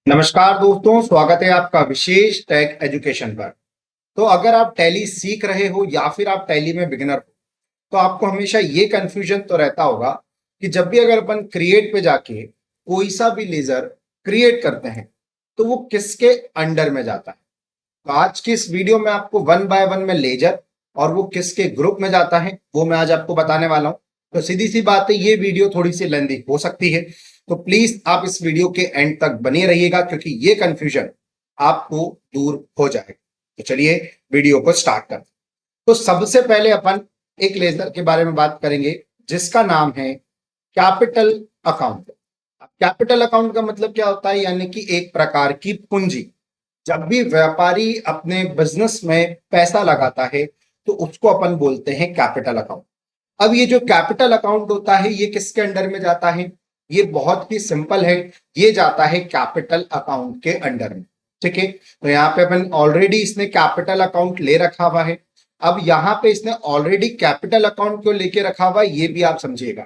नमस्कार दोस्तों, स्वागत है आपका विशेष टैग एजुकेशन पर। तो अगर आप टैली सीख रहे हो या फिर आप टैली में बिगिनर हो तो आपको हमेशा ये कंफ्यूजन तो रहता होगा कि जब भी अगर अपन क्रिएट पे जाके कोई सा भी लेजर क्रिएट करते हैं तो वो किसके अंडर में जाता है। तो आज की इस वीडियो में आपको वन बाय वन में लेजर और वो किसके ग्रुप में जाता है वो मैं आज आपको बताने वाला हूं। तो सीधी सी बात है, ये वीडियो थोड़ी सी लेंदी हो सकती है, तो प्लीज आप इस वीडियो के एंड तक बने रहिएगा क्योंकि ये कंफ्यूजन आपको दूर हो जाएगा। तो चलिए वीडियो को स्टार्ट करते हैं। तो सबसे पहले अपन एक लेजर के बारे में बात करेंगे जिसका नाम है कैपिटल अकाउंट। कैपिटल अकाउंट का मतलब क्या होता है, यानी कि एक प्रकार की पूंजी। जब भी व्यापारी अपने बिजनेस में पैसा लगाता है तो उसको अपन बोलते हैं कैपिटल अकाउंट। अब ये जो कैपिटल अकाउंट होता है ये किसके अंडर में जाता है? ये बहुत ही सिंपल है, ये जाता है कैपिटल अकाउंट के अंडर में। ठीक है, तो यहाँ पे अपन ऑलरेडी इसने कैपिटल अकाउंट ले रखा हुआ है। अब यहाँ पे इसने ऑलरेडी कैपिटल अकाउंट क्यों लेके रखा हुआ है ये भी आप समझिएगा,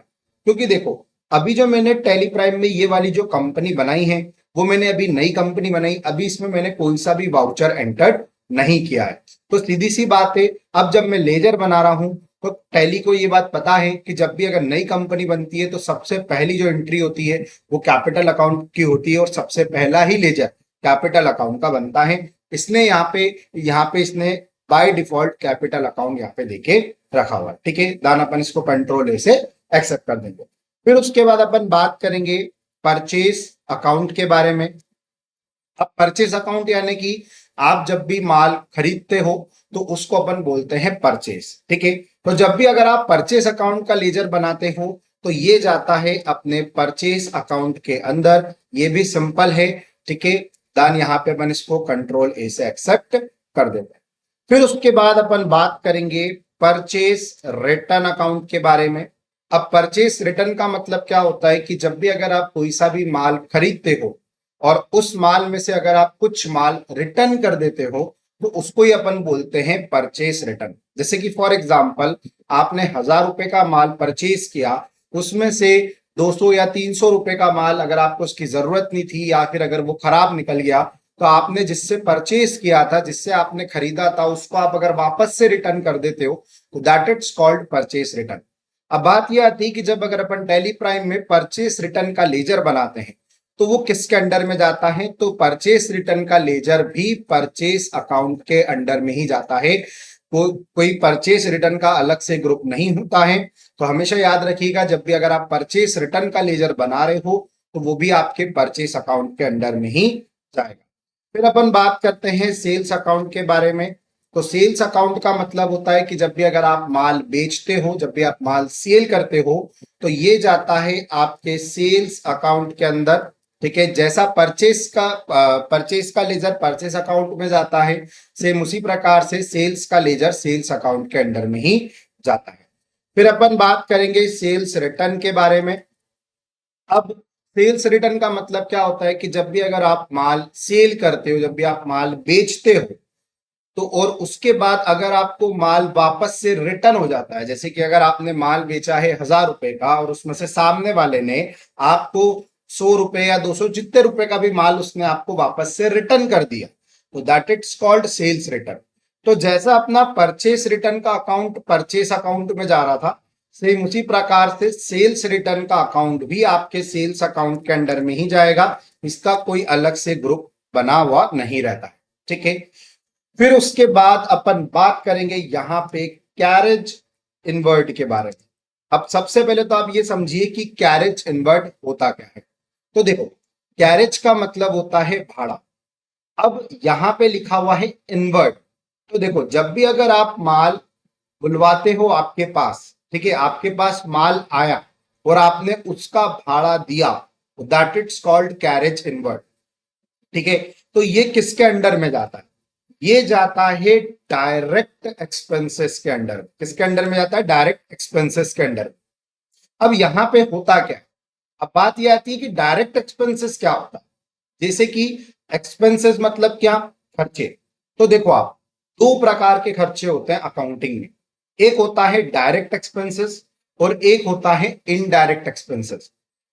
क्योंकि देखो अभी जो मैंने टेली प्राइम में ये वाली जो कंपनी बनाई है वो मैंने अभी नई कंपनी बनाई, अभी इसमें मैंने कोई सा भी वाउचर एंटर नहीं किया है। तो सीधी सी बात है, अब जब मैं लेजर बना रहा हूं तो टैली को ये बात पता है कि जब भी अगर नई कंपनी बनती है तो सबसे पहली जो एंट्री होती है वो कैपिटल अकाउंट की होती है और सबसे पहला ही लेजर कैपिटल अकाउंट का बनता है। इसने यहाँ पे इसने बाय डिफॉल्ट कैपिटल अकाउंट यहाँ पे देके रखा हुआ है। ठीक है, दान अपन इसको कंट्रोल ए से एक्सेप्ट कर देंगे। फिर उसके बाद अपन बात करेंगे परचेज अकाउंट के बारे में। अब परचेज अकाउंट यानी कि आप जब भी माल खरीदते हो तो उसको अपन बोलते हैं परचेज। ठीक है, तो जब भी अगर आप परचेज अकाउंट का लेजर बनाते हो तो ये जाता है अपने परचेज अकाउंट के अंदर। ये भी सिंपल है। ठीक है, दान यहाँ पे अपन इसको कंट्रोल ए से एक्सेप्ट कर देते हैं। फिर उसके बाद अपन बात करेंगे परचेज रिटर्न अकाउंट के बारे में। अब परचेज रिटर्न का मतलब क्या होता है कि जब भी अगर आप कोई सा भी माल खरीदते हो और उस माल में से अगर आप कुछ माल रिटर्न कर देते हो तो उसको ही अपन बोलते हैं परचेज रिटर्न। जैसे कि फॉर एग्जांपल आपने 1,000 रुपए का माल परचेज किया, उसमें से 200 या 300 रुपए का माल अगर आपको उसकी जरूरत नहीं थी या फिर अगर वो खराब निकल गया तो आपने जिससे परचेज किया था, जिससे आपने खरीदा था, उसको आप अगर वापस से रिटर्न कर देते हो तो that it's called purchase return. अब बात यह आती है कि जब अगर अपन टेली प्राइम में परचेज रिटर्न का लेजर बनाते हैं तो वो किसके अंडर में जाता है? तो परचेस रिटर्न का लेजर भी परचेस अकाउंट के अंडर में ही जाता है। कोई परचेस रिटर्न का अलग से ग्रुप नहीं होता है। तो हमेशा याद रखिएगा, जब भी अगर आप परचेस रिटर्न का लेजर बना रहे हो तो वो भी आपके परचेस अकाउंट के अंडर में ही जाएगा। फिर अपन बात करते हैं सेल्स अकाउंट के बारे में। तो सेल्स अकाउंट का मतलब होता है कि जब भी अगर आप माल बेचते हो, जब भी आप माल सेल करते हो तो ये जाता है आपके सेल्स अकाउंट के अंदर। ठीक है, जैसा परचेस का लेजर परचेस अकाउंट में जाता है, सेम उसी प्रकार से सेल्स का लेजर सेल्स अकाउंट के अंडर में ही जाता है। फिर अपन बात करेंगे सेल्स रिटर्न के बारे में। अब सेल्स रिटर्न का मतलब क्या होता है कि जब भी अगर आप माल सेल करते हो, जब भी आप माल बेचते हो तो और उसके बाद अगर आपको माल वापस से रिटर्न हो जाता है, जैसे कि अगर आपने माल बेचा है 1,000 रुपए का और उसमें से सामने वाले ने आपको 100 रुपए या 200 जितने रुपए का भी माल उसने आपको वापस से रिटर्न कर दिया तो that it's called sales return. तो जैसा अपना परचेस रिटर्न का अकाउंट परचेस अकाउंट में जा रहा था, सेम उसी प्रकार से सेल्स रिटर्न का अकाउंट भी आपके सेल्स अकाउंट के अंडर में ही जाएगा। इसका कोई अलग से ग्रुप बना हुआ नहीं रहता है। ठीक है, फिर उसके बाद अपन बात करेंगे यहाँ पे कैरेज इनवर्ट के बारे में। अब सबसे पहले तो आप ये समझिए कि कैरेज इनवर्ट होता क्या है। तो देखो, कैरेज का मतलब होता है भाड़ा। अब यहाँ पे लिखा हुआ है इनवर्ट। तो देखो, जब भी अगर आप माल बुलवाते हो आपके पास, ठीक है, आपके पास माल आया और आपने उसका भाड़ा दिया, that it's called carriage inward. ठीक है, तो ये किसके अंडर में जाता है? ये जाता है डायरेक्ट एक्सपेंसेस के अंडर। किसके अंडर में जाता है? डायरेक्ट एक्सपेंसेस के अंडर। अब यहां पे होता क्या है? अब बात ये आती है कि डायरेक्ट एक्सपेंसेस क्या होता है। जैसे कि एक्सपेंसेस मतलब क्या? खर्चे। तो देखो आप, दो प्रकार के खर्चे होते हैं अकाउंटिंग में। एक होता है डायरेक्ट एक्सपेंसेस और एक होता है इनडायरेक्ट एक्सपेंसेस।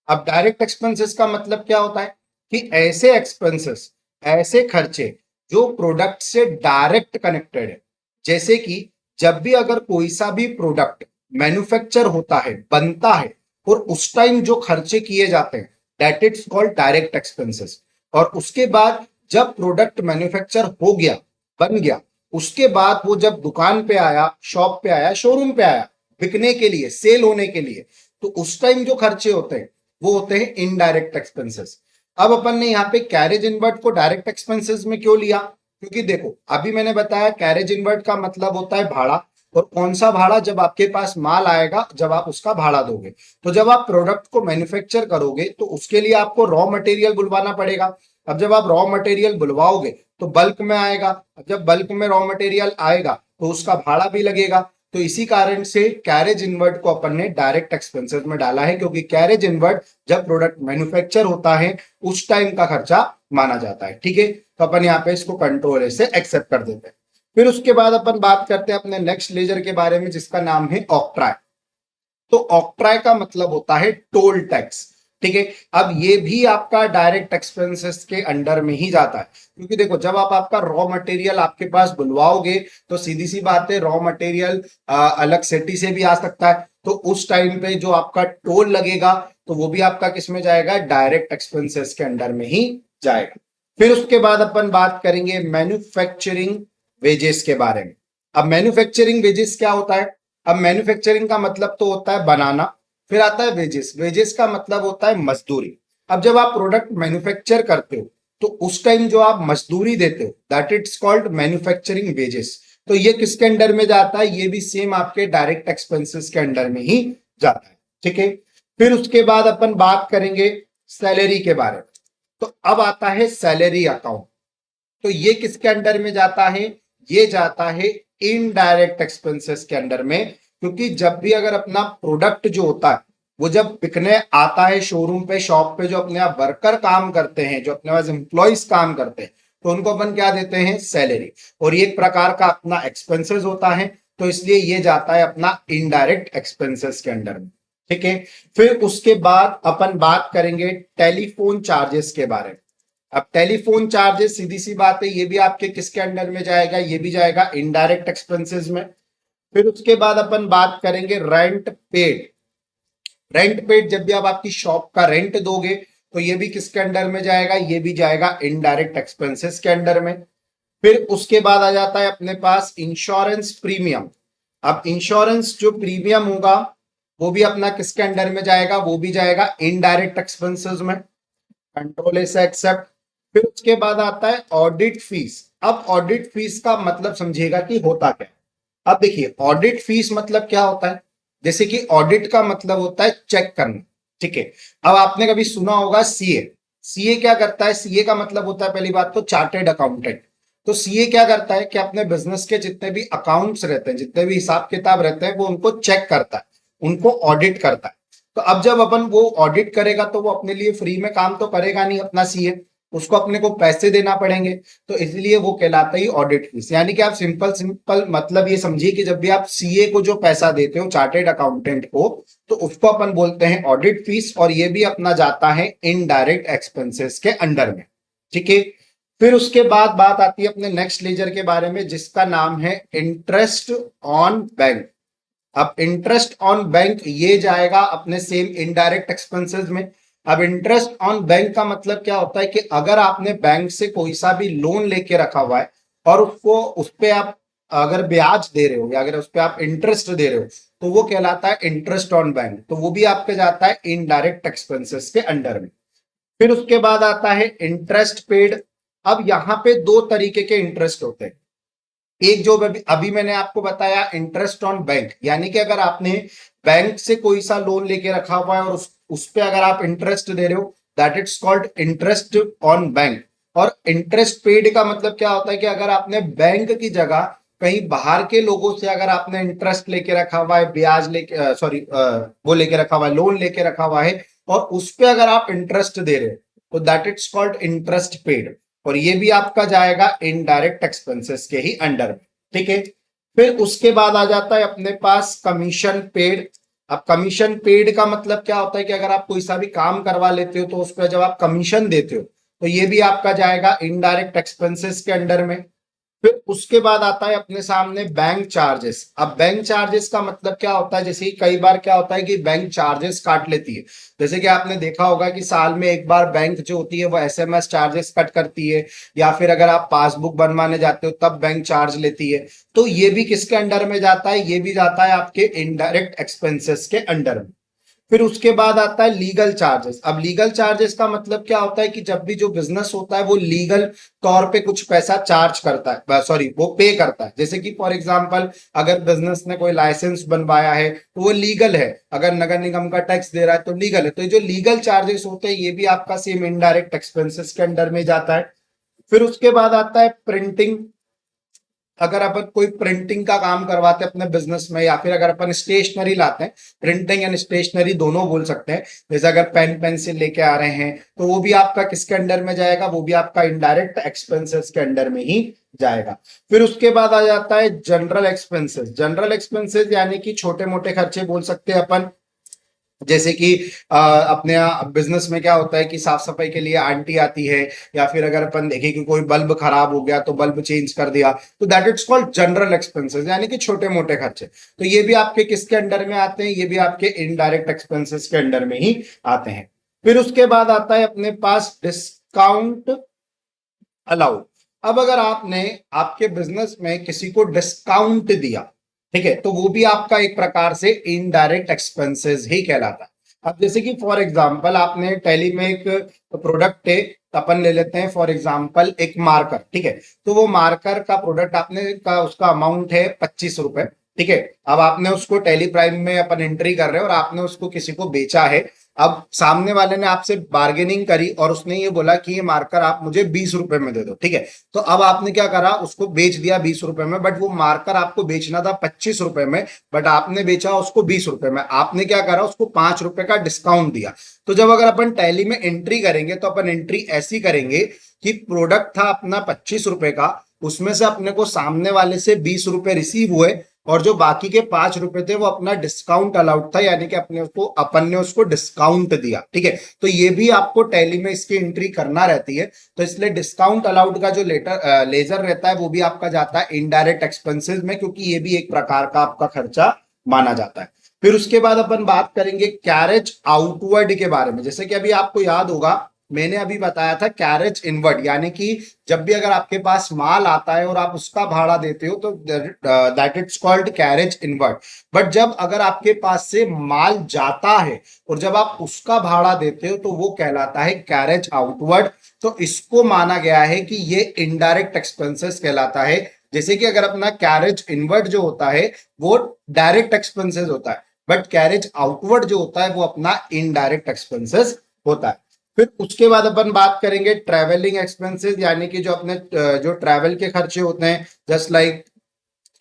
अब डायरेक्ट एक्सपेंसेस का मतलब क्या होता है? कि ऐसे एक्सपेंसेस, ऐसे खर्चे जो प्रोडक्ट से डायरेक्ट कनेक्टेड है, जैसे कि जब भी अगर कोई सा भी प्रोडक्ट मैन्युफैक्चर होता है, बनता है, और उस टाइम जो खर्चे किए जाते हैं, that is called direct expenses. और उसके बाद जब प्रोडक्ट मैन्युफैक्चर हो गया, बन गया, उसके बाद वो जब दुकान पे आया, शॉप पे आया, शोरूम पे आया, बिकने के लिए, सेल होने के लिए, तो उस टाइम जो खर्चे होते हैं वो होते हैं इनडायरेक्ट एक्सपेंसेस। अब अपन ने यहाँ पे कैरेज इनवर्ट को डायरेक्ट एक्सपेंसेस में क्यों लिया? क्योंकि देखो, अभी मैंने बताया कैरेज इनवर्ट का मतलब होता है भाड़ा। और कौन सा भाड़ा? जब आपके पास माल आएगा, जब आप उसका भाड़ा दोगे। तो जब आप प्रोडक्ट को मैन्युफैक्चर करोगे तो उसके लिए आपको रॉ मटेरियल बुलवाना पड़ेगा। अब जब आप रॉ मटेरियल बुलवाओगे तो बल्क में आएगा। अब जब बल्क में रॉ मटेरियल आएगा तो उसका भाड़ा भी लगेगा। तो इसी कारण से कैरेज इनवर्ट को अपन ने डायरेक्ट एक्सपेंसेस में डाला है, क्योंकि कैरेज इनवर्ट जब प्रोडक्ट मैन्युफैक्चर होता है उस टाइम का खर्चा माना जाता है। ठीक है, तो अपन यहाँ पे इसको कंट्रोल से एक्सेप्ट कर देते हैं। फिर उसके बाद अपन बात करते हैं अपने नेक्स्ट लेजर के बारे में, जिसका नाम है ऑक्ट्राय। तो ऑक्ट्राय का मतलब होता है टोल टैक्स। ठीक है, अब ये भी आपका डायरेक्ट एक्सपेंसेस के अंडर में ही जाता है, क्योंकि देखो, जब आप आपका रॉ मटेरियल आपके पास बुलवाओगे तो सीधी सी बात है, रॉ मटेरियल अलग सिटी से भी आ सकता है। तो उस टाइम पे जो आपका टोल लगेगा तो वो भी आपका किस में जाएगा? डायरेक्ट एक्सपेंसेस के अंडर में ही जाएगा। फिर उसके बाद अपन बात करेंगे मैन्युफैक्चरिंग वेजेस के बारे में। अब मैन्युफैक्चरिंग वेजेस क्या होता है? अब मैन्युफैक्चरिंग का मतलब तो होता है बनाना। फिर आता है वेजेस। वेजेस का मतलब होता है मजदूरी। अब जब आप प्रोडक्ट मैन्युफैक्चर करते हो तो उस टाइम जो आप मजदूरी देते हो, that it's called manufacturing wages. तो ये किसके अंडर में जाता है? ये भी सेम आपके डायरेक्ट एक्सपेंसेस के अंडर में ही जाता है। ठीक है, फिर उसके बाद अपन बात करेंगे सैलरी के बारे में। तो अब आता है सैलरी अकाउंट। तो ये किसके अंडर में जाता है? ये जाता है इनडायरेक्ट एक्सपेंसेस के अंडर में, क्योंकि जब भी अगर अपना प्रोडक्ट जो होता है वो जब बिकने आता है शोरूम पे, शॉप पे, जो अपने आप वर्कर काम करते हैं, जो अपने पास एम्प्लॉयज काम करते हैं, तो उनको अपन क्या देते हैं? सैलरी। और ये एक प्रकार का अपना एक्सपेंसेस होता है, तो इसलिए ये जाता है अपना इनडायरेक्ट एक्सपेंसेस के अंडर में। ठीक है, फिर उसके बाद अपन बात करेंगे टेलीफोन चार्जेस के बारे में। अब टेलीफोन चार्जेस, सीधी सी बात है, ये भी आपके किसके अंडर में जाएगा? ये भी जाएगा इनडायरेक्ट एक्सपेंसेस में। फिर उसके बाद अपन बात करेंगे रेंट पेड। रेंट पेड, जब भी आप आपकी शॉप का रेंट दोगे तो ये भी किसके अंडर में जाएगा? ये भी जाएगा इनडायरेक्ट एक्सपेंसेस के अंडर में। फिर उसके बाद आ जाता है अपने पास इंश्योरेंस प्रीमियम। अब इंश्योरेंस जो प्रीमियम होगा वो भी अपना किसके अंडर में जाएगा? वो भी जाएगा इनडायरेक्ट एक्सपेंसेस में। कंट्रोल से एक्सेप्ट। फिर उसके बाद आता है ऑडिट फीस। अब ऑडिट फीस का मतलब समझिएगा कि होता क्या है। अब देखिए, ऑडिट फीस मतलब क्या होता है? जैसे कि ऑडिट का मतलब होता है चेक करना। ठीक है, अब आपने कभी सुना होगा सीए। सीए क्या करता है? सीए का मतलब होता है, पहली बात तो, चार्टेड अकाउंटेंट। तो सीए क्या करता है कि अपने बिजनेस के जितने भी अकाउंट्स रहते हैं, जितने भी हिसाब किताब रहते हैं, वो उनको चेक करता है, उनको ऑडिट करता है। तो अब जब अपन वो ऑडिट करेगा तो वो अपने लिए फ्री में काम तो करेगा नहीं अपना सीए, उसको अपने को पैसे देना पड़ेंगे। तो इसलिए वो कहलाता ही ऑडिट फीस। यानी कि आप सिंपल सिंपल मतलब ये समझिए कि जब भी आप सीए को जो पैसा देते हो, चार्टेड अकाउंटेंट को, तो उसको अपन बोलते हैं ऑडिट फीस, और ये भी अपना जाता है इनडायरेक्ट एक्सपेंसेस के अंडर में। ठीक है, फिर उसके बाद बात आती है अपने नेक्स्ट लेजर के बारे में, जिसका नाम है इंटरेस्ट ऑन बैंक। अब इंटरेस्ट ऑन बैंक ये जाएगा अपने सेम इनडायरेक्ट एक्सपेंसेस में। अब इंटरेस्ट ऑन बैंक का मतलब क्या होता है कि अगर आपने बैंक से कोई सा भी लोन लेके रखा हुआ है और उसको, उस पे आप अगर ब्याज दे रहे हो या अगर उस पे आप इंटरेस्ट दे रहे हो, तो वो कहलाता है इंटरेस्ट ऑन बैंक। तो वो भी आपके जाता है इनडायरेक्ट एक्सपेंसेस के अंडर में। फिर उसके बाद आता है इंटरेस्ट पेड। अब यहाँ पे दो तरीके के इंटरेस्ट होते हैं। एक जो अभी मैंने आपको बताया इंटरेस्ट ऑन बैंक, यानी कि अगर आपने बैंक से कोई सा लोन लेके रखा हुआ है और उस पे अगर आप इंटरेस्ट दे रहे हो, that it's called interest on bank. और इंटरेस्ट पेड का मतलब क्या होता है कि अगर आपने बैंक की जगह कहीं बाहर के लोगों से अगर आपने इंटरेस्ट लेके रखा हुआ है, ब्याज लेके, सॉरी, वो लेके रखा हुआ है, लोन लेके रखा हुआ है, और उस पे अगर आप इंटरेस्ट दे रहे हो, तो that it's called interest paid. और ये भी आपका जाएगा इनडायरेक्ट एक्सपेंसेस के ही अंडर में। ठीक है, फिर उसके बाद आ जाता है अपने पास कमीशन पेड। अब कमीशन पेड का मतलब क्या होता है कि अगर आप कोई सा भी काम करवा लेते हो तो उस पर जब आप कमीशन देते हो, तो ये भी आपका जाएगा इनडायरेक्ट एक्सपेंसेस के अंडर में। फिर उसके बाद आता है अपने सामने बैंक चार्जेस। अब बैंक चार्जेस का मतलब क्या होता है, जैसे कि कई बार क्या होता है कि बैंक चार्जेस काट लेती है। जैसे कि आपने देखा होगा कि साल में एक बार बैंक जो होती है वो एसएमएस चार्जेस कट करती है, या फिर अगर आप पासबुक बनवाने जाते हो तब बैंक चार्ज लेती है। तो ये भी किसके अंडर में जाता है, ये भी जाता है आपके इनडायरेक्ट एक्सपेंसेस के अंडर में। फिर उसके बाद आता है लीगल चार्जेस। अब लीगल चार्जेस का मतलब क्या होता है कि जब भी जो बिजनेस होता है वो लीगल तौर पे कुछ पैसा चार्ज करता है, सॉरी वो पे करता है। जैसे कि फॉर एग्जांपल अगर बिजनेस ने कोई लाइसेंस बनवाया है तो वो लीगल है, अगर नगर निगम का टैक्स दे रहा है तो लीगल है। तो ये जो लीगल चार्जेस होते हैं ये भी आपका सेम इनडायरेक्ट एक्सपेंसेस के अंडर में जाता है। फिर उसके बाद आता है प्रिंटिंग। अगर अपन कोई प्रिंटिंग का काम करवाते हैं अपने बिजनेस में, या फिर अगर अपन स्टेशनरी लाते हैं, प्रिंटिंग एंड स्टेशनरी दोनों बोल सकते हैं। जैसे अगर पेन पेंसिल लेके आ रहे हैं तो वो भी आपका किसके अंडर में जाएगा, वो भी आपका इनडायरेक्ट एक्सपेंसेस के अंडर में ही जाएगा। फिर उसके बाद आ जाता है जनरल एक्सपेंसेस। जनरल एक्सपेंसेस यानी कि छोटे मोटे खर्चे बोल सकते हैं अपन। जैसे कि अपने बिजनेस में क्या होता है कि साफ सफाई के लिए आंटी आती है, या फिर अगर अपन देखें कि कोई बल्ब खराब हो गया तो बल्ब चेंज कर दिया, तो that it's called general expenses, यानी कि छोटे मोटे खर्चे। तो ये भी आपके किसके अंडर में आते हैं, ये भी आपके इनडायरेक्ट एक्सपेंसेस के अंडर में ही आते हैं। फिर उसके बाद आता है अपने पास डिस्काउंट अलाउड। अब अगर आपने आपके बिजनेस में किसी को डिस्काउंट दिया, ठीक है, तो वो भी आपका एक प्रकार से इनडायरेक्ट एक्सपेंसेस ही कहलाता है। अब जैसे कि फॉर एग्जांपल आपने टैली में एक प्रोडक्ट है, अपन ले लेते हैं फॉर एग्जांपल एक मार्कर, ठीक है। तो वो मार्कर का प्रोडक्ट आपने का उसका अमाउंट है 25 रुपए, ठीक है। अब आपने उसको टैली प्राइम में अपन एंट्री कर रहे हैं और आपने उसको किसी को बेचा है। अब सामने वाले ने आपसे बार्गेनिंग करी और उसने ये बोला कि ये मार्कर आप मुझे 20 रुपए में दे दो, ठीक है। तो अब आपने क्या करा, उसको बेच दिया 20 रुपए में, बट वो मार्कर आपको बेचना था 25 रुपए में, बट आपने बेचा उसको 20 रुपए में। आपने क्या करा, उसको 5 रुपए का डिस्काउंट दिया। तो जब अगर अपन टैली में एंट्री करेंगे तो अपन एंट्री ऐसी करेंगे कि प्रोडक्ट था अपना 25 रुपए का, उसमें से अपने को सामने वाले से 20 रुपए रिसीव हुए, और जो बाकी के 5 रुपए थे वो अपना डिस्काउंट अलाउड था, यानी कि अपन ने उसको डिस्काउंट दिया, ठीक है। तो ये भी आपको टैली में इसकी एंट्री करना रहती है। तो इसलिए डिस्काउंट अलाउड का जो लेजर रहता है वो भी आपका जाता है इनडायरेक्ट एक्सपेंसेस में, क्योंकि ये भी एक प्रकार का आपका खर्चा माना जाता है। फिर उसके बाद अपन बात करेंगे कैरेज आउटवर्ड के बारे में। जैसे कि अभी आपको याद होगा मैंने अभी बताया था कैरेज इनवर्ड, यानी कि जब भी अगर आपके पास माल आता है और आप उसका भाड़ा देते हो तो that it's called carriage inward. But जब अगर आपके पास से माल जाता है और जब आप उसका भाड़ा देते हो तो वो कहलाता है कैरेज आउटवर्ड। तो इसको माना गया है कि ये इनडायरेक्ट एक्सपेंसेस कहलाता है। जैसे कि अगर अपना कैरेज इनवर्ड जो होता है वो डायरेक्ट एक्सपेंसेस होता है, बट कैरेज आउटवर्ड जो होता है वो अपना इनडायरेक्ट एक्सपेंसेस होता है। फिर उसके बाद अपन बात करेंगे ट्रैवलिंग एक्सपेंसेस, यानी कि जो अपने जो ट्रैवल के खर्चे होते हैं, जस्ट लाइक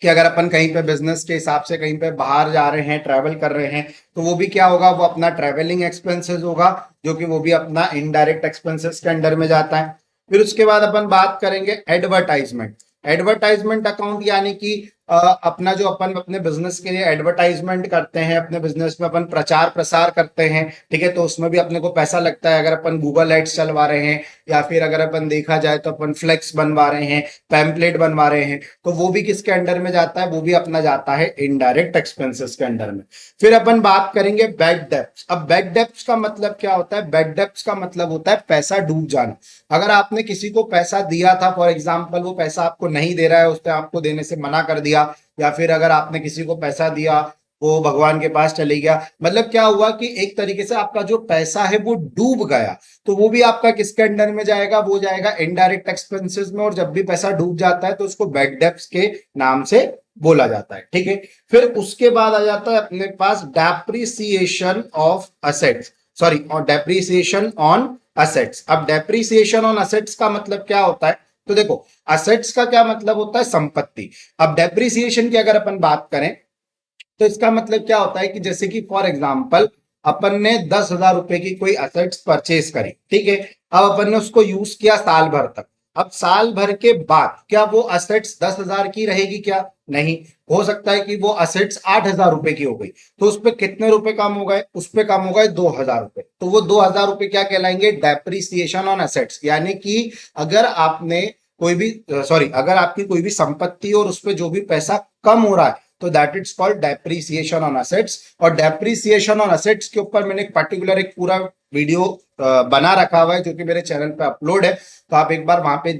कि अगर अपन कहीं पे बिजनेस के हिसाब से कहीं पे बाहर जा रहे हैं, ट्रैवल कर रहे हैं, तो वो भी क्या होगा, वो अपना ट्रैवलिंग एक्सपेंसेस होगा, जो कि वो भी अपना इनडायरेक्ट एक्सपेंसेस के अंडर में जाता है। फिर उसके बाद अपन बात करेंगे एडवर्टाइजमेंट। एडवर्टाइजमेंट अकाउंट यानी कि अपना जो अपन अपने बिजनेस के लिए एडवर्टाइजमेंट करते हैं, अपने बिजनेस में अपन प्रचार प्रसार करते हैं, ठीक है, तो उसमें भी अपने को पैसा लगता है। अगर अपन गूगल एड्स चलवा रहे हैं, या फिर अगर अपन देखा जाए तो अपन फ्लेक्स बनवा रहे हैं, पैम्पलेट बनवा रहे हैं, तो वो भी किसके अंडर में जाता है, वो भी अपना जाता है इनडायरेक्ट एक्सपेंसेस के अंडर में। फिर अपन बात करेंगे बैड डेब्ट्स। अब बैड डेब्ट्स का मतलब क्या होता है, बैड डेब्ट्स का मतलब होता है पैसा डूब जाना। अगर आपने किसी को पैसा दिया था, फॉर एग्जाम्पल वो पैसा आपको नहीं दे रहा है, उसने आपको देने से मना कर दिया, या फिर अगर आपने किसी को पैसा दिया वो भगवान के पास चले गया, मतलब क्या हुआ कि एक तरीके से आपका जो पैसा है वो डूब गया, तो वो भी आपका किसके अंडर में जाएगा, वो जाएगा इनडायरेक्ट एक्सपेंसेस में। और जब भी पैसा डूब जाता है तो उसको बैड डेब्ट्स के नाम से बोला जाता है, ठीक है। फिर उसके बाद आ जाता है अपने पास डेप्रिसिएशन ऑफ असेट्स, सॉरी, और डेप्रिसिएशन ऑन असेट्स। अब डेप्रिसिएशन ऑन असेट्स का मतलब क्या होता है, तो देखो असेट्स का क्या मतलब होता है, संपत्ति। अब डेप्रिसिएशन की अगर अपन बात करें तो इसका मतलब क्या होता है कि जैसे कि फॉर एग्जाम्पल अपन ने 10,000 रुपए की कोई असेट्स परचेज करी, ठीक है। अब अपन ने उसको यूज किया साल भर तक। अब साल भर के बाद क्या वो असेट्स 10,000 की रहेगी क्या? नहीं, हो सकता है कि वो असेट्स 8,000 रुपए की हो गई, तो उस पर कितने रुपए कम हो गए? उस पर कम हो गए 2,000 रुपए। तो वो 2,000 रुपए क्या कहलाएंगे? Depreciation on assets. यानी कि अगर आपने कोई भी सॉरी अगर आपकी कोई भी संपत्ति और उस पर जो भी पैसा कम हो रहा है तो that it's called depreciation on assets. और डेप्रिसिएशन ऑन असेट्स के ऊपर मैंने एक पूरा वीडियो बना रखा हुआ है जो कि मेरे चैनल पे अपलोड है, तो आप एक बार वहां पे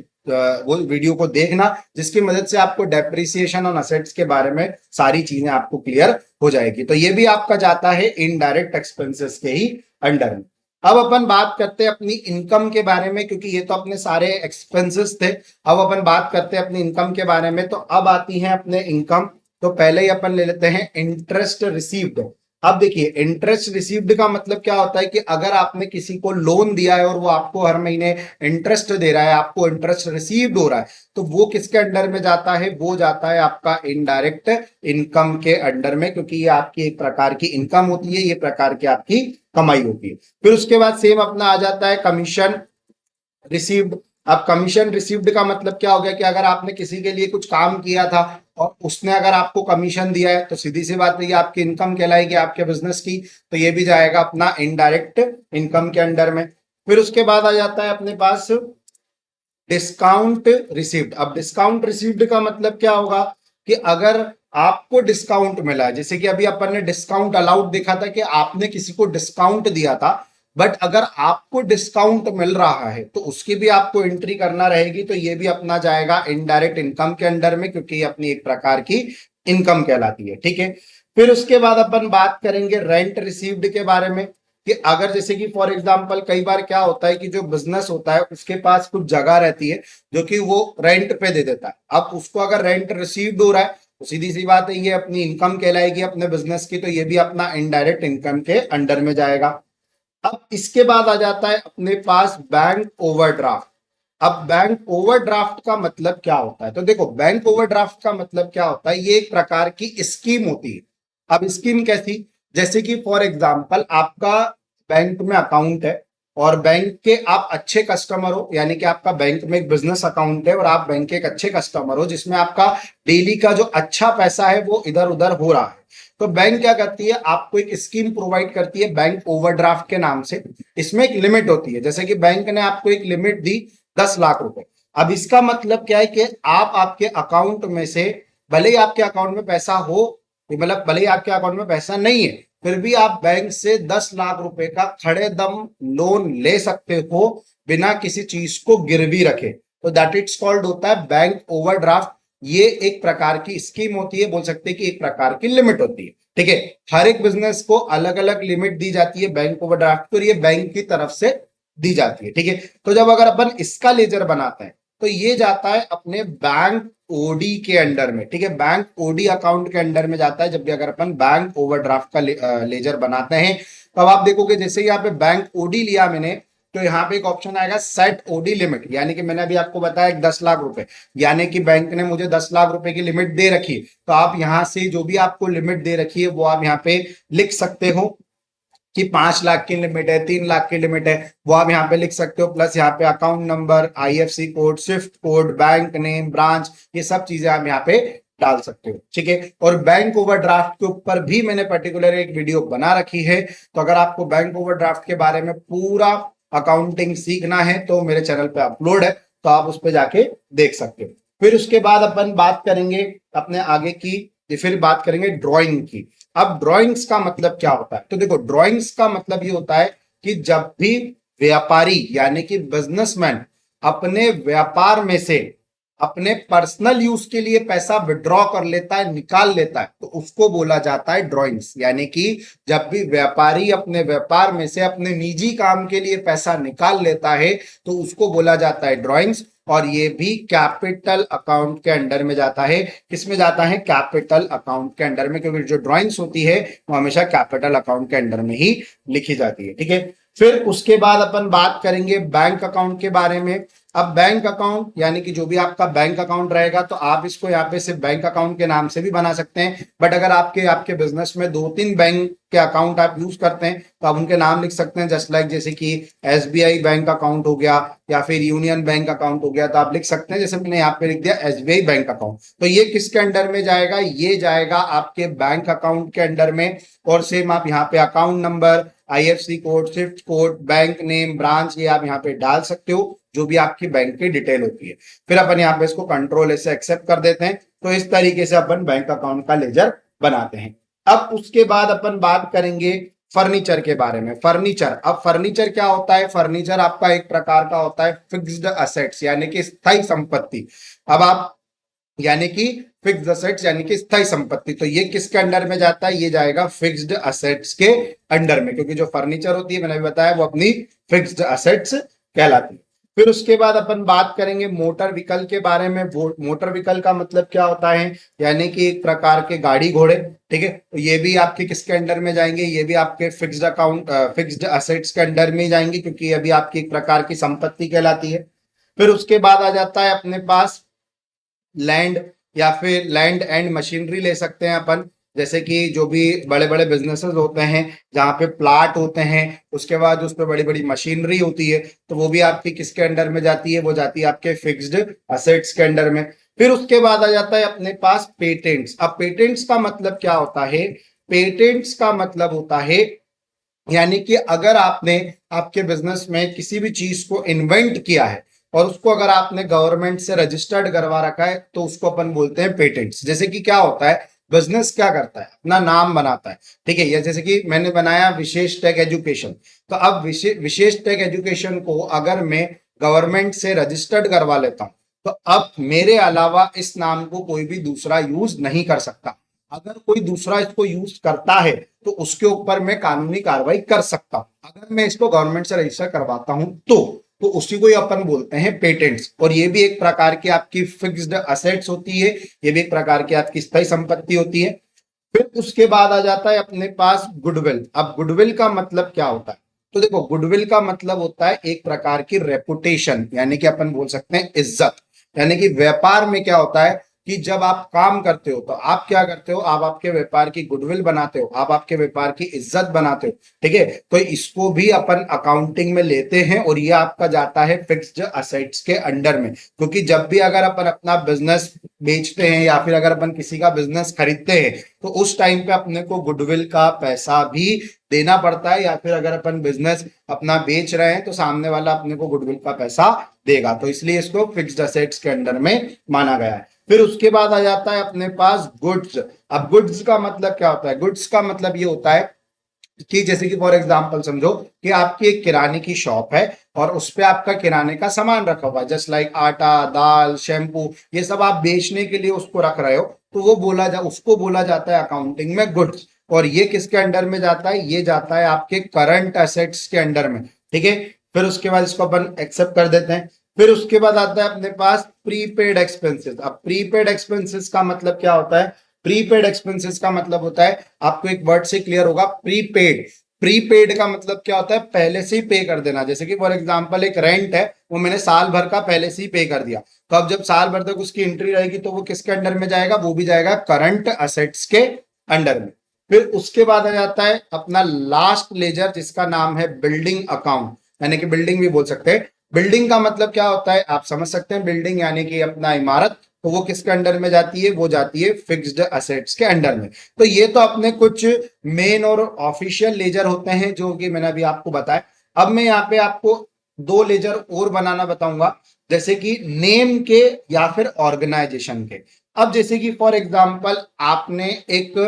वो वीडियो को देखना, जिसकी मदद से आपको डेप्रिसिएशन ऑन असेट्स के बारे में सारी चीजें आपको क्लियर हो जाएगी। तो ये भी आपका जाता है इनडायरेक्ट एक्सपेंसेस के ही अंडर में। अब अपन बात करते हैं अपनी इनकम के बारे में, क्योंकि ये तो अपने सारे एक्सपेंसेस थे। अब अपन बात करते हैं अपनी इनकम के बारे में। तो अब आती है अपने इनकम। तो पहले ही अपन ले लेते हैं इंटरेस्ट रिसीव्ड। अब देखिए, इंटरेस्ट रिसीव्ड का मतलब क्या होता है कि अगर आपने किसी को लोन दिया है और वो आपको हर महीने इंटरेस्ट दे रहा है, आपको इंटरेस्ट रिसीव्ड हो रहा है, तो वो किसके अंडर में जाता है? वो जाता है आपका इनडायरेक्ट इनकम के अंडर में, क्योंकि ये आपकी एक प्रकार की इनकम होती है, ये प्रकार की आपकी कमाई होती है। फिर उसके बाद सेम अपना आ जाता है कमीशन रिसीव्ड। अब कमीशन रिसीव्ड का मतलब क्या हो गया कि अगर आपने किसी के लिए कुछ काम किया था और उसने अगर आपको कमीशन दिया है तो सीधी सी बात है ये आपकी इनकम कहलाएगी आपके बिजनेस की, तो ये भी जाएगा अपना इनडायरेक्ट इनकम के अंडर में। फिर उसके बाद आ जाता है अपने पास डिस्काउंट रिसीव्ड। अब डिस्काउंट रिसीव्ड का मतलब क्या होगा कि अगर आपको डिस्काउंट मिला है, जैसे कि अभी अपन ने डिस्काउंट अलाउड देखा था कि आपने किसी को डिस्काउंट दिया था, बट अगर आपको डिस्काउंट मिल रहा है तो उसकी भी आपको एंट्री करना रहेगी, तो ये भी अपना जाएगा इनडायरेक्ट इनकम के अंडर में, क्योंकि ये अपनी एक प्रकार की इनकम कहलाती है। ठीक है, फिर उसके बाद अपन बात करेंगे रेंट रिसीव्ड के बारे में, कि अगर जैसे कि फॉर एग्जांपल कई बार क्या होता है कि जो बिजनेस होता है उसके पास कुछ जगह रहती है जो कि वो रेंट पे दे देता है। अब उसको अगर रेंट रिसीव्ड हो रहा है तो सीधी सी बात है ये अपनी इनकम कहलाएगी अपने बिजनेस की, तो ये भी अपना इनडायरेक्ट इनकम के अंडर में जाएगा। अब इसके बाद आ जाता है अपने पास बैंक ओवरड्राफ्ट। अब बैंक ओवरड्राफ्ट का मतलब क्या होता है? तो देखो, बैंक ओवरड्राफ्ट का मतलब क्या होता है, ये एक प्रकार की स्कीम होती है। अब स्कीम कैसी? जैसे कि फॉर एग्जांपल आपका बैंक में अकाउंट है और बैंक के आप अच्छे कस्टमर हो, यानी कि आपका बैंक में एक बिजनेस अकाउंट है और आप बैंक के एक अच्छे कस्टमर हो जिसमें आपका डेली का जो अच्छा पैसा है वो इधर उधर हो रहा है, तो बैंक क्या करती है? आपको एक स्कीम प्रोवाइड करती है बैंक ओवरड्राफ्ट के नाम से। इसमें एक लिमिट होती है, जैसे कि बैंक ने आपको एक लिमिट दी 10 लाख रुपए। अब इसका मतलब क्या है कि आप आपके अकाउंट में से, भले ही आपके अकाउंट में पैसा हो, मतलब भले ही आपके अकाउंट में पैसा नहीं है, फिर भी आप बैंक से 10 लाख रुपए का खड़े दम लोन ले सकते हो बिना किसी चीज को गिरवी रखे। तो दैट इट्स कॉल्ड होता है बैंक ओवरड्राफ्ट। ये एक प्रकार की स्कीम होती है, बोल सकते हैं कि एक प्रकार की लिमिट होती है। ठीक है, हर एक बिजनेस को अलग अलग लिमिट दी जाती है बैंक ओवरड्राफ्ट और ये बैंक की तरफ से दी जाती है। ठीक है, तो जब अगर अपन इसका लेजर बनाते हैं तो ये जाता है अपने बैंक ओडी के अंडर में। ठीक है, बैंक ओडी अकाउंट के अंडर में जाता है जब भी अगर अपन बैंक ओवरड्राफ्ट का लेजर बनाते हैं। तो अब आप देखोगे जैसे यहाँ पे बैंक ओडी लिया मैंने, तो यहाँ पे एक ऑप्शन आएगा सेट ओडी लिमिट, यानी कि मैंने अभी आपको बताया 10 लाख रुपए, यानी कि बैंक ने मुझे 10 लाख रुपए की लिमिट दे रखी, तो आप यहां से जो भी आपको लिमिट दे रखी है वो आप यहाँ पे लिख सकते हो कि 5 लाख की लिमिट है, 3 लाख की लिमिट है, वो आप यहाँ पे लिख सकते हो। प्लस यहाँ पे account number, IFC code, Swift code, bank name, branch, ये सब चीजें आप यहाँ पे डाल सकते हो। ठीक है, और बैंक ओवरड्राफ्ट के ऊपर भी मैंने पर्टिकुलर एक वीडियो बना रखी है, तो अगर आपको बैंक ओवरड्राफ्ट के बारे में पूरा अकाउंटिंग सीखना है तो मेरे चैनल पे अपलोड है, तो आप उस पर जाके देख सकते हो। फिर उसके बाद अपन बात करेंगे अपने आगे की, फिर बात करेंगे ड्राइंग की। अब ड्राइंग्स का मतलब क्या होता है? तो देखो, ड्राइंग्स का मतलब ये होता है कि जब भी व्यापारी यानी कि बिजनेसमैन अपने व्यापार में से अपने पर्सनल यूज के लिए पैसा विड्रॉ कर लेता है, निकाल लेता है, तो उसको बोला जाता है ड्राइंग्स। यानी कि जब भी व्यापारी अपने व्यापार में से अपने निजी काम के लिए पैसा निकाल लेता है तो उसको बोला जाता है ड्राइंग्स। और ये भी कैपिटल अकाउंट के अंडर में जाता है। किस में जाता है? कैपिटल अकाउंट के अंडर में, क्योंकि जो ड्राइंग्स होती है वो हमेशा कैपिटल अकाउंट के अंडर में ही लिखी जाती है। ठीक है, फिर उसके बाद अपन बात करेंगे बैंक अकाउंट के बारे में। अब बैंक अकाउंट यानी कि जो भी आपका बैंक अकाउंट रहेगा तो आप इसको यहाँ पे सिर्फ बैंक अकाउंट के नाम से भी बना सकते हैं, बट अगर आपके आपके बिजनेस में 2-3 बैंक के अकाउंट आप यूज करते हैं तो आप उनके नाम लिख सकते हैं, जस्ट लाइक जैसे कि एसबीआई बैंक अकाउंट हो गया या फिर यूनियन बैंक अकाउंट हो गया, तो आप लिख सकते हैं जैसे मैंने यहाँ पे लिख दिया एसबीआई बैंक अकाउंट। तो ये किसके अंडर में जाएगा, ये जाएगा आपके बैंक अकाउंट के अंडर में। और सेम आप यहाँ पे account number, IFC code, Swift code, bank name, branch, ये आप यहाँ पे डाल सकते हो जो भी आपकी बैंक की डिटेल होती है। फिर अपन यहाँ पे इसको कंट्रोल ऐसे एक्सेप्ट कर देते हैं। तो इस तरीके से अपन बैंक अकाउंट का लेजर बनाते हैं। अब उसके बाद अपन बात करेंगे फर्नीचर के बारे में। फर्नीचर, अब फर्नीचर क्या होता है, फर्नीचर आपका एक प्रकार का होता है फिक्स्ड असेट्स यानी कि स्थायी संपत्ति। अब आप यानी कि फिक्स्ड असेट्स यानी कि स्थायी संपत्ति, तो ये किसके अंडर में जाता है, ये जाएगा फिक्स्ड असेट्स के अंडर में, क्योंकि जो फर्नीचर होती है मैंने भी बताया वो अपनी फिक्स्ड असेट्स कहलाती है। फिर उसके बाद अपन बात करेंगे मोटर व्हीकल के बारे में। मोटर व्हीकल का मतलब क्या होता है, यानी कि एक प्रकार के गाड़ी घोड़े, ठीक है, तो ये भी आपके किसके अंडर में जाएंगे, ये भी आपके फिक्स्ड अकाउंट फिक्स्ड असेट्स के अंडर में जाएंगे, क्योंकि ये भी आपकी एक प्रकार की संपत्ति कहलाती है। फिर उसके बाद आ जाता है अपने पास लैंड या फिर लैंड एंड मशीनरी ले सकते हैं अपन, जैसे कि जो भी बड़े बड़े बिजनेसेस होते हैं जहाँ पे प्लाट होते हैं, उसके बाद उस पर बड़ी बड़ी मशीनरी होती है, तो वो भी आपकी किसके अंडर में जाती है, वो जाती है आपके फिक्स्ड असेट्स के अंडर में। फिर उसके बाद आ जाता है अपने पास पेटेंट्स। अब पेटेंट्स का मतलब क्या होता है, पेटेंट्स का मतलब होता है यानी कि अगर आपने आपके बिजनेस में किसी भी चीज को इन्वेंट किया है और उसको अगर आपने गवर्नमेंट से रजिस्टर्ड करवा रखा है तो उसको अपन बोलते हैं पेटेंट्स। जैसे कि क्या होता है, बिजनेस क्या करता है, अपना नाम बनाता है, ठीक है, या जैसे कि मैंने बनाया विशेष टेक एजुकेशन, तो अब विशेष टेक एजुकेशन को अगर मैं गवर्नमेंट से रजिस्टर्ड करवा लेता हूं तो अब मेरे अलावा इस नाम को कोई भी दूसरा यूज नहीं कर सकता। अगर कोई दूसरा इसको यूज करता है तो उसके ऊपर मैं कानूनी कार्रवाई कर सकता हूं, अगर मैं इसको गवर्नमेंट से रजिस्टर करवाता हूं तो उसी को ही अपन बोलते हैं पेटेंट्स। और ये भी एक प्रकार की आपकी फिक्स्ड असेट्स होती है, ये भी एक प्रकार की आपकी स्थायी संपत्ति होती है। फिर उसके बाद आ जाता है अपने पास गुडविल। अब गुडविल का मतलब क्या होता है, तो देखो गुडविल का मतलब होता है एक प्रकार की रेपुटेशन, यानी कि अपन बोल सकते हैं इज्जत। यानी कि व्यापार में क्या होता है कि जब आप काम करते हो तो आप क्या करते हो, आप आपके व्यापार की गुडविल बनाते हो, आप आपके व्यापार की इज्जत बनाते हो, ठीक है, तो इसको भी अपन अकाउंटिंग में लेते हैं और ये आपका जाता है फिक्स्ड असेट्स के अंडर में। क्योंकि जब भी अगर अपन अपना बिजनेस बेचते हैं या फिर अगर अपन किसी का बिजनेस खरीदते हैं तो उस टाइम पे अपने को गुडविल का पैसा भी देना पड़ता है, या फिर अगर अपन बिजनेस अपना बेच रहे हैं तो सामने वाला अपने को गुडविल का पैसा देगा, तो इसलिए इसको फिक्स्ड असेट्स के अंडर में माना गया है। फिर उसके बाद आ जाता है अपने पास गुड्स। अब गुड्स का मतलब क्या होता है, गुड्स का मतलब ये होता है कि जैसे कि फॉर एग्जांपल समझो कि आपकी एक किराने की शॉप है और उस पे आपका किराने का सामान रखा हुआ है, जस्ट लाइक आटा, दाल, शैम्पू, ये सब आप बेचने के लिए उसको रख रहे हो, तो वो उसको बोला जाता है अकाउंटिंग में गुड्स। और ये किसके अंडर में जाता है, ये जाता है आपके करंट एसेट्स के अंडर में, ठीक है। फिर उसके बाद इसको अपन एक्सेप्ट कर देते हैं। फिर उसके बाद आता है अपने पास प्रीपेड एक्सपेंसेस। अब प्रीपेड एक्सपेंसेस का मतलब क्या होता है, प्रीपेड एक्सपेंसेस का मतलब होता है, आपको एक वर्ड से क्लियर होगा, प्रीपेड। प्रीपेड का मतलब क्या होता है, पहले से ही पे कर देना। जैसे कि फॉर एग्जांपल एक रेंट है, वो मैंने साल भर का पहले से ही पे कर दिया, तो अब जब साल भर तक उसकी एंट्री रहेगी तो वो किसके अंडर में जाएगा, वो भी जाएगा करंट असेट्स के अंडर में। फिर उसके बाद आ जाता है अपना लास्ट लेजर जिसका नाम है बिल्डिंग अकाउंट, यानी कि बिल्डिंग भी बोल सकते हैं। बिल्डिंग का मतलब क्या होता है, आप समझ सकते हैं, बिल्डिंग यानी कि अपना इमारत, तो वो किसके अंडर में जाती है, वो जाती है फिक्स्ड असेट्स के अंडर में। तो ये तो अपने कुछ मेन और ऑफिशियल लेजर होते हैं जो कि मैंने अभी आपको बताया। अब मैं यहाँ पे आपको दो लेजर और बनाना बताऊंगा, जैसे कि नेम के या फिर ऑर्गेनाइजेशन के। अब जैसे कि फॉर एग्जांपल आपने एक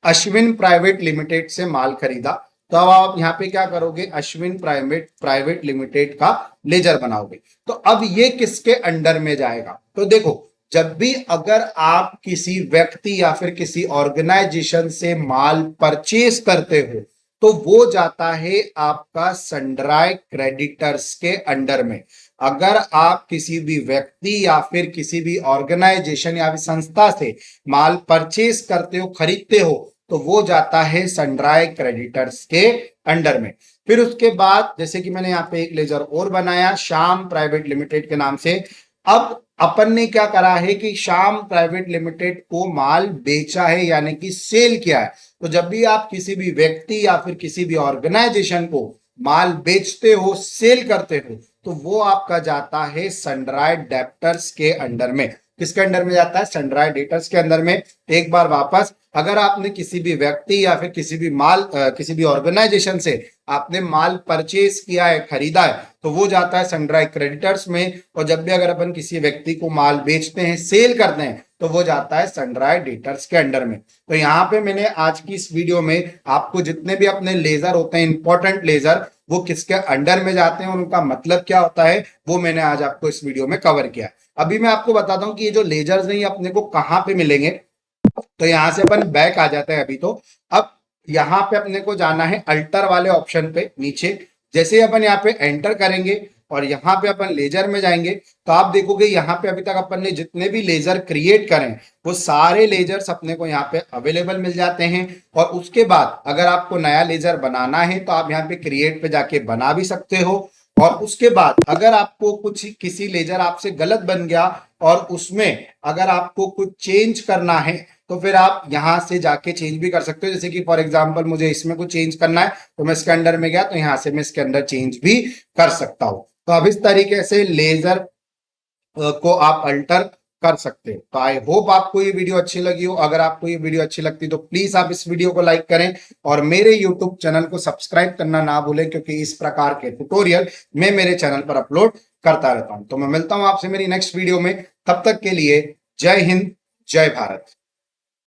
अश्विन प्राइवेट लिमिटेड से माल खरीदा, तो अब आप यहाँ पे क्या करोगे, अश्विन प्राइवेट प्राइवेट लिमिटेड का लेजर बनाओगे। तो अब ये किसके अंडर में जाएगा, तो देखो जब भी अगर आप किसी व्यक्ति या फिर किसी ऑर्गेनाइजेशन से माल परचेज करते हो तो वो जाता है आपका सन्ड्राई क्रेडिटर्स के अंडर में। अगर आप किसी भी व्यक्ति या फिर किसी भी ऑर्गेनाइजेशन या फिर संस्था से माल परचेज करते हो, खरीदते हो, तो वो जाता है सन्ड्राई क्रेडिटर्स के अंडर में। फिर उसके बाद जैसे कि मैंने यहाँ पे एक लेजर और बनाया श्याम प्राइवेट लिमिटेड के नाम से। अब अपन ने क्या करा है कि श्याम प्राइवेट लिमिटेड को माल बेचा है, यानी कि सेल किया है। तो जब भी आप किसी भी व्यक्ति या फिर किसी भी ऑर्गेनाइजेशन को माल बेचते हो, सेल करते हो, तो वो आपका जाता है सनड्राई डेब्टर्स के अंडर में। किसके अंडर में जाता है? सनड्राई डेब्टर्स के अंदर में। एक बार वापस, अगर आपने किसी भी व्यक्ति या फिर किसी भी ऑर्गेनाइजेशन से आपने माल परचेज किया है, खरीदा है, तो वो जाता है सनड्राई क्रेडिटर्स में। और जब भी अगर अपन किसी व्यक्ति को माल बेचते हैं, सेल करते हैं, तो वो जाता है सनड्राई डेटर्स के अंडर में। तो यहाँ पे मैंने आज की इस वीडियो में आपको जितने भी अपने लेजर होते हैं, इंपॉर्टेंट लेजर, वो किसके अंडर में जाते हैं और उनका मतलब क्या होता है, वो मैंने आज आपको इस वीडियो में कवर किया। अभी मैं आपको बताता हूँ कि ये जो लेजर्स हैं ये अपने को कहाँ पे मिलेंगे। तो यहां से अपन बैक आ जाते हैं अभी। तो अब यहाँ पे अपने को जाना है अल्टर वाले ऑप्शन पे नीचे। जैसे ही अपन यहाँ पे एंटर करेंगे और यहाँ पे अपन लेजर में जाएंगे, तो आप देखोगे यहाँ पे अभी तक अपन ने जितने भी लेजर क्रिएट करें, वो सारे लेजर्स अपने को यहाँ पे अवेलेबल मिल जाते हैं। और उसके बाद अगर आपको नया लेजर बनाना है तो आप यहाँ पे क्रिएट पे जाके बना भी सकते हो। और उसके बाद अगर आपको कुछ किसी लेजर आपसे गलत बन गया और उसमें अगर आपको कुछ चेंज करना है, तो फिर आप यहां से जाके चेंज भी कर सकते हो। जैसे कि फॉर एग्जांपल मुझे इसमें कुछ चेंज करना है, तो मैं इसके अंडर में गया, तो यहां से मैं इसके अंदर चेंज भी कर सकता हूं। तो अब इस तरीके से लेजर को आप अल्टर कर सकते हो। तो आई होप आपको ये वीडियो अच्छी लगी हो। अगर आपको ये वीडियो अच्छी लगती तो प्लीज आप इस वीडियो को लाइक करें और मेरे यूट्यूब चैनल को सब्सक्राइब करना ना भूलें, क्योंकि इस प्रकार के ट्यूटोरियल मैं मेरे चैनल पर अपलोड करता रहता हूं। तो मैं मिलता हूं आपसे मेरी नेक्स्ट वीडियो में। तब तक के लिए जय हिंद, जय भारत।